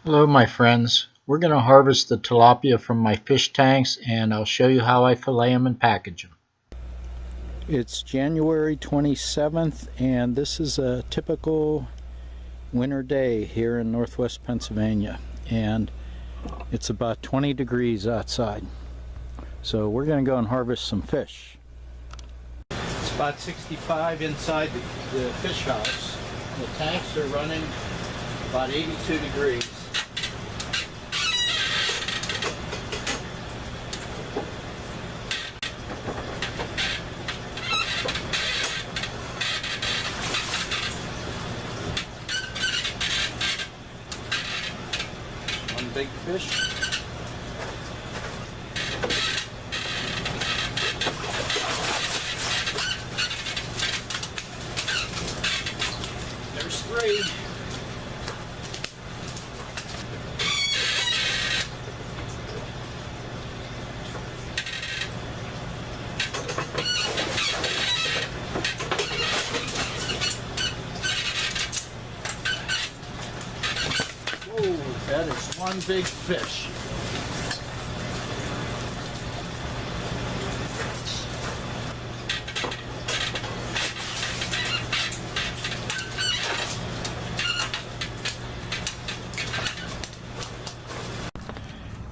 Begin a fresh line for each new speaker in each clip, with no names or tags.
Hello my friends, we're going to harvest the tilapia from my fish tanks and I'll show you how I fillet them and package them.
It's January 27th and this is a typical winter day here in northwest Pennsylvania, and it's about 20 degrees outside. So we're going to go and harvest some fish. It's about 65 inside the fish house. The tanks are running about 82 degrees. One big fish. There's three. Whoa, that is one big fish.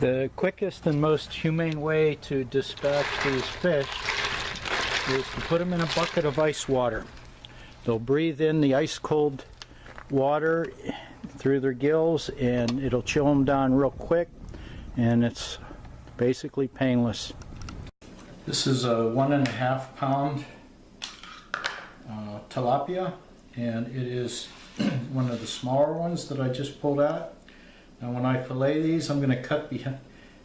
The quickest and most humane way to dispatch these fish is to put them in a bucket of ice water. They'll breathe in the ice cold water through their gills and it'll chill them down real quick, and it's basically painless. This is a 1.5 pound tilapia, and it is one of the smaller ones that I just pulled out. Now when I fillet these, I'm going to cut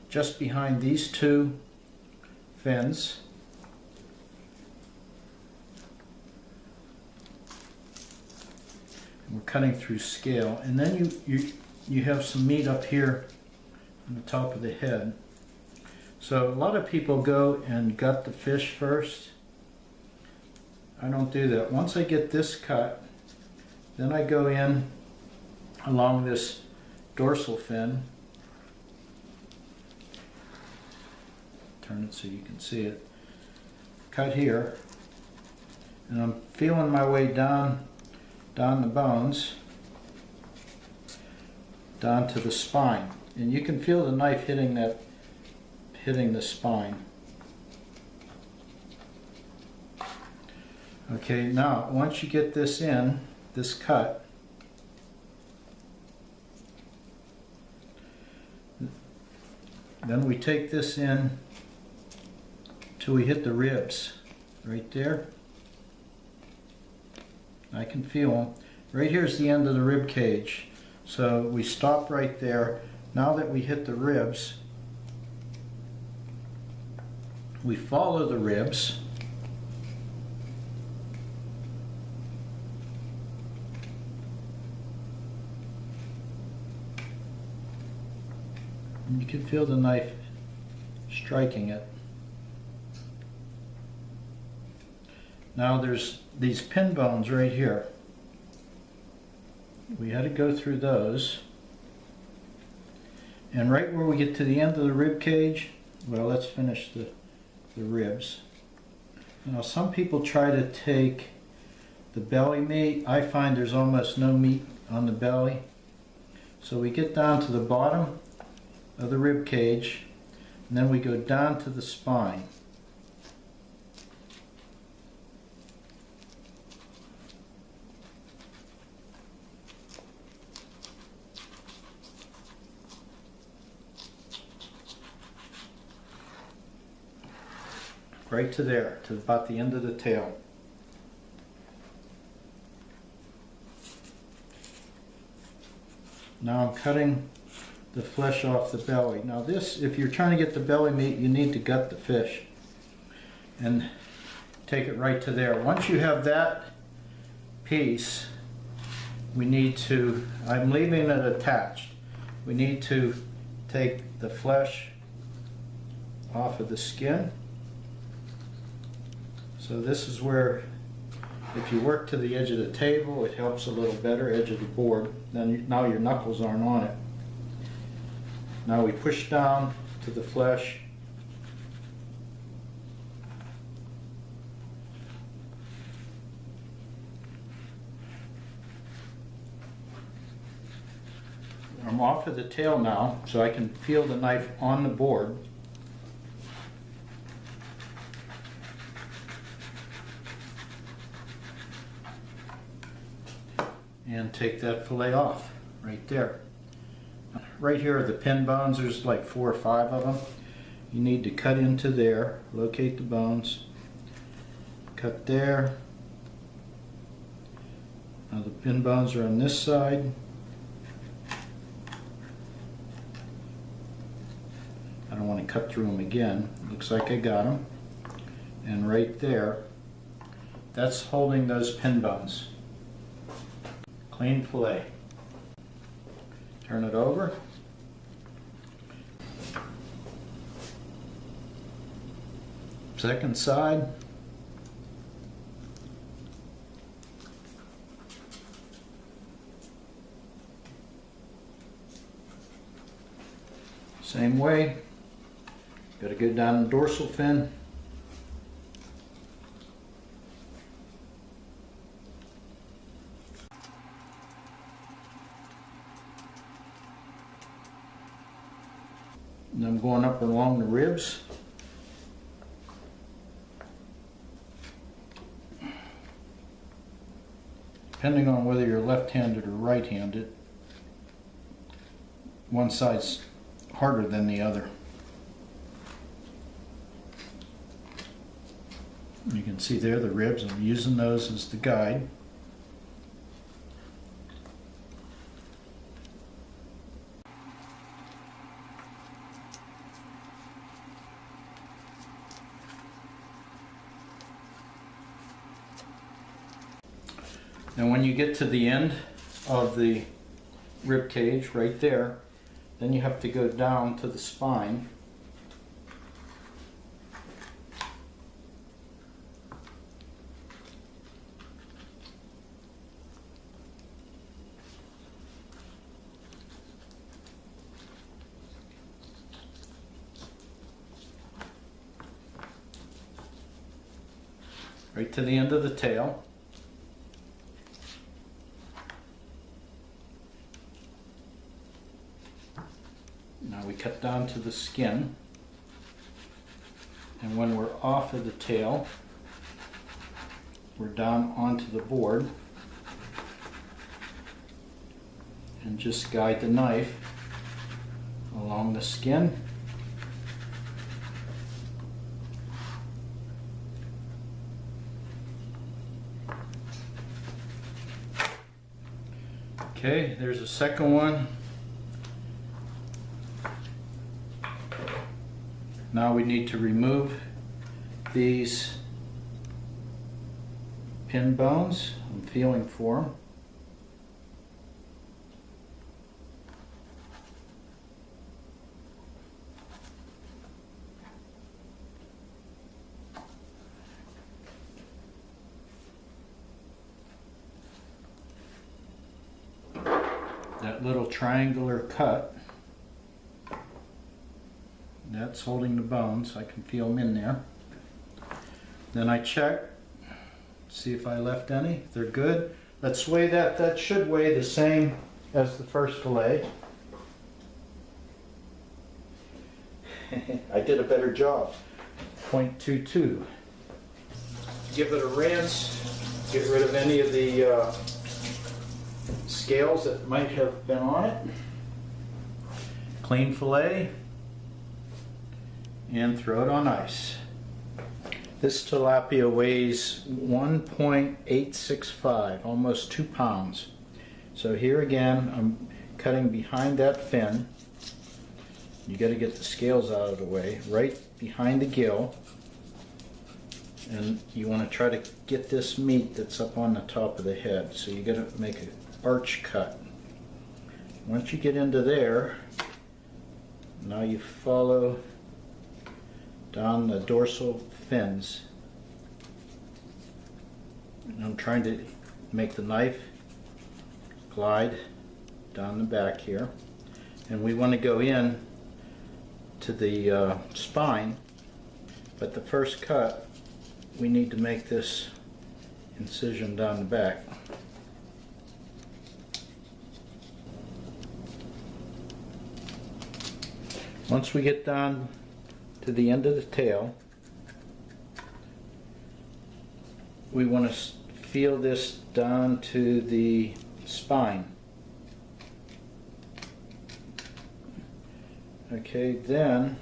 just behind these two fins. We're cutting through scale, and then you have some meat up here on the top of the head. So a lot of people go and gut the fish first. I don't do that. Once I get this cut, then I go in along this dorsal fin. Turn it so you can see it. Cut here, and I'm feeling my way down the bones, down to the spine, and you can feel the knife hitting the spine. Okay, now once you get this in, this cut, then we take this in till we hit the ribs right there. I can feel them. Right here's the end of the rib cage. So we stop right there. Now that we hit the ribs, we follow the ribs. And you can feel the knife striking it. Now there's these pin bones right here. We had to go through those. And right where we get to the end of the rib cage, well, let's finish the ribs. Now some people try to take the belly meat. I find there's almost no meat on the belly. So we get down to the bottom of the rib cage, and then we go down to the spine. Right to there, to about the end of the tail. Now I'm cutting the flesh off the belly. Now this, if you're trying to get the belly meat, you need to gut the fish and take it right to there. Once you have that piece, we need to, I'm leaving it attached. We need to take the flesh off of the skin. So this is where, if you work to the edge of the table, it helps a little better, edge of the board. Then now your knuckles aren't on it. Now we push down to the flesh. I'm off of the tail now, so I can feel the knife on the board. And take that fillet off right there. Right here are the pin bones. There's like 4 or 5 of them. You need to cut into there, locate the bones, cut there. Now the pin bones are on this side. I don't want to cut through them again. Looks like I got them. And right there, that's holding those pin bones. Clean fillet. Turn it over. Second side. Same way. Got to go down the dorsal fin. And I'm going up along the ribs. Depending on whether you're left-handed or right-handed, one side's harder than the other. You can see there the ribs. I'm using those as the guide. And when you get to the end of the rib cage right there, then you have to go down to the spine. Right to the end of the tail. Now we cut down to the skin, and when we're off of the tail, we're down onto the board, and just guide the knife along the skin. Okay, there's a second one. Now we need to remove these pin bones. I'm feeling for them. That little triangular cut, that's holding the bones. I can feel them in there. Then I check, see if I left any. They're good. Let's weigh that. That should weigh the same as the first fillet. I did a better job. 0.22. Give it a rinse. Get rid of any of the scales that might have been on it. Clean fillet. And throw it on ice. This tilapia weighs 1.865, almost 2 pounds. So here again, I'm cutting behind that fin. You got to get the scales out of the way, right behind the gill. And you want to try to get this meat that's up on the top of the head. So you got to make an arch cut. Once you get into there, now you follow down the dorsal fins. And I'm trying to make the knife glide down the back here. And we want to go in to the spine, but the first cut we need to make this incision down the back. Once we get down to the end of the tail, we want to feel this down to the spine. Okay, then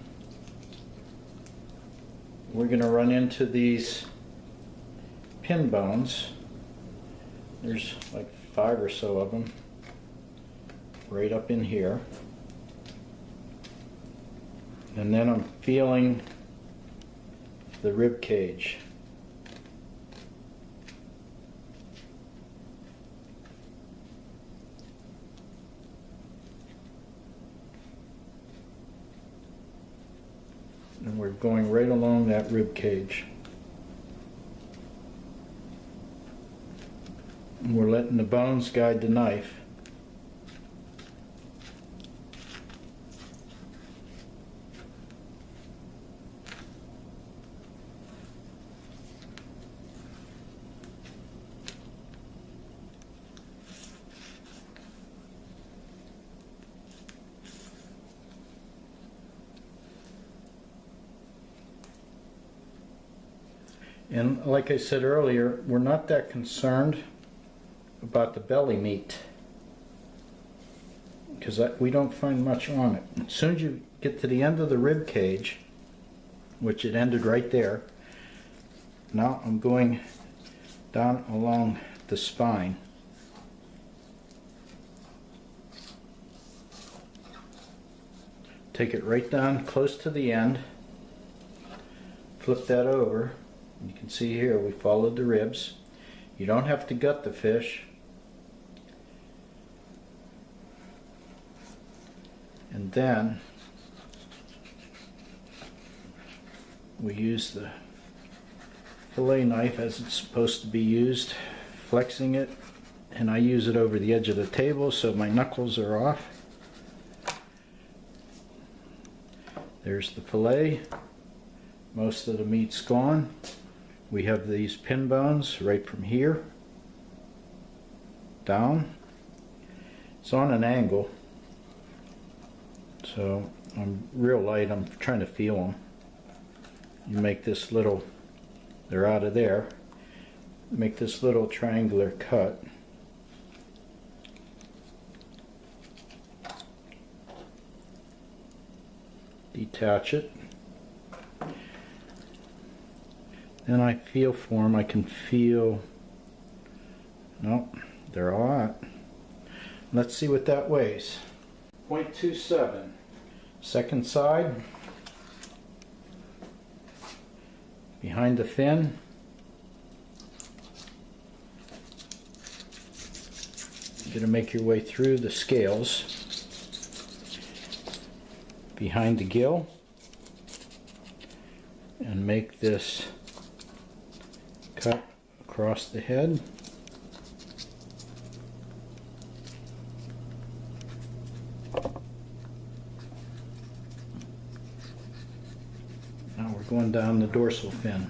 we're going to run into these pin bones. There's like 5 or so of them right up in here. And then I'm feeling the rib cage. And we're going right along that rib cage. And we're letting the bones guide the knife. And like I said earlier, we're not that concerned about the belly meat because we don't find much on it. As soon as you get to the end of the rib cage, which it ended right there, now I'm going down along the spine. Take it right down close to the end, flip that over. You can see here we followed the ribs. You don't have to gut the fish. And then we use the fillet knife as it's supposed to be used, flexing it, and I use it over the edge of the table so my knuckles are off. There's the fillet. Most of the meat's gone. We have these pin bones right from here down. It's on an angle, so I'm real light. I'm trying to feel them. You make this little, they're out of there, make this little triangular cut. Detach it. Then I feel for them. I can feel, nope, they're all out. Let's see what that weighs. 0.27. Second side, behind the fin. You're going to make your way through the scales, behind the gill, and make this cut across the head. Now we're going down the dorsal fin.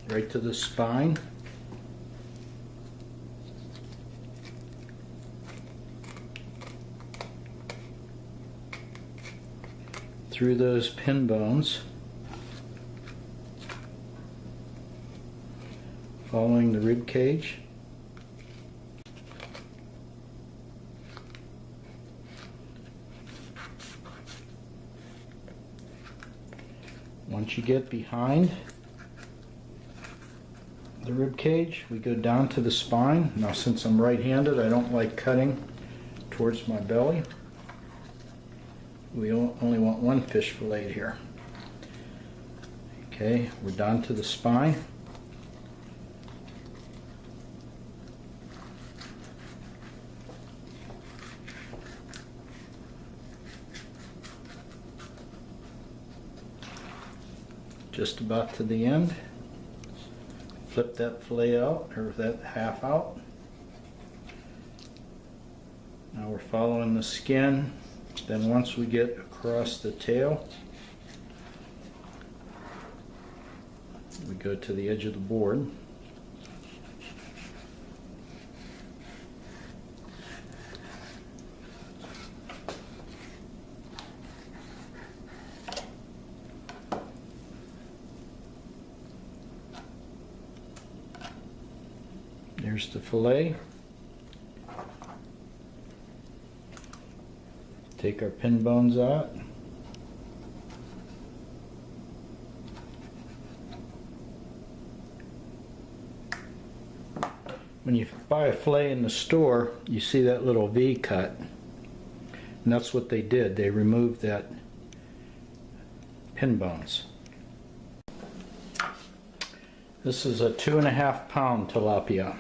Right to the spine. Through those pin bones. Following the rib cage. Once you get behind the rib cage, we go down to the spine. Now since I'm right-handed, I don't like cutting towards my belly. We only want one fish fillet here. Okay, we're down to the spine. just about to the end. Flip that fillet out, or that half out. Now we're following the skin. Then once we get across the tail, we go to the edge of the board. There's the fillet. Take our pin bones out. When you buy a fillet in the store, you see that little V cut. And that's what they did. They removed that pin bones. This is a 2.5 pound tilapia.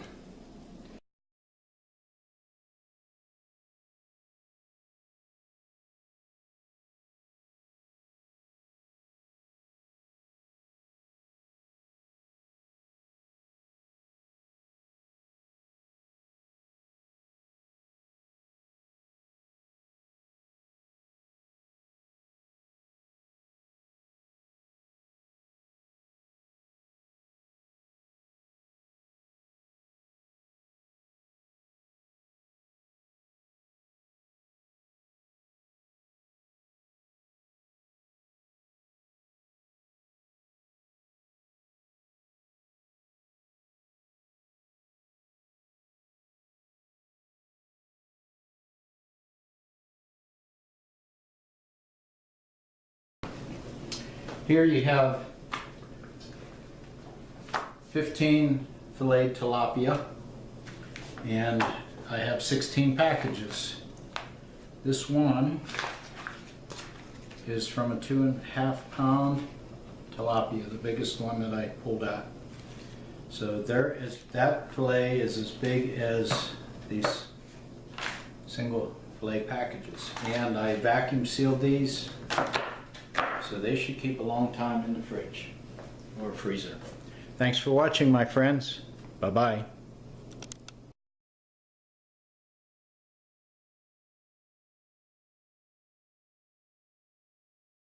Here you have 15 fillet tilapia, and I have 16 packages. This one is from a 2.5 pound tilapia, the biggest one that I pulled out. So that fillet is as big as these single fillet packages, and I vacuum sealed these. So they should keep a long time in the fridge or freezer. Thanks for watching, my friends. Bye-bye.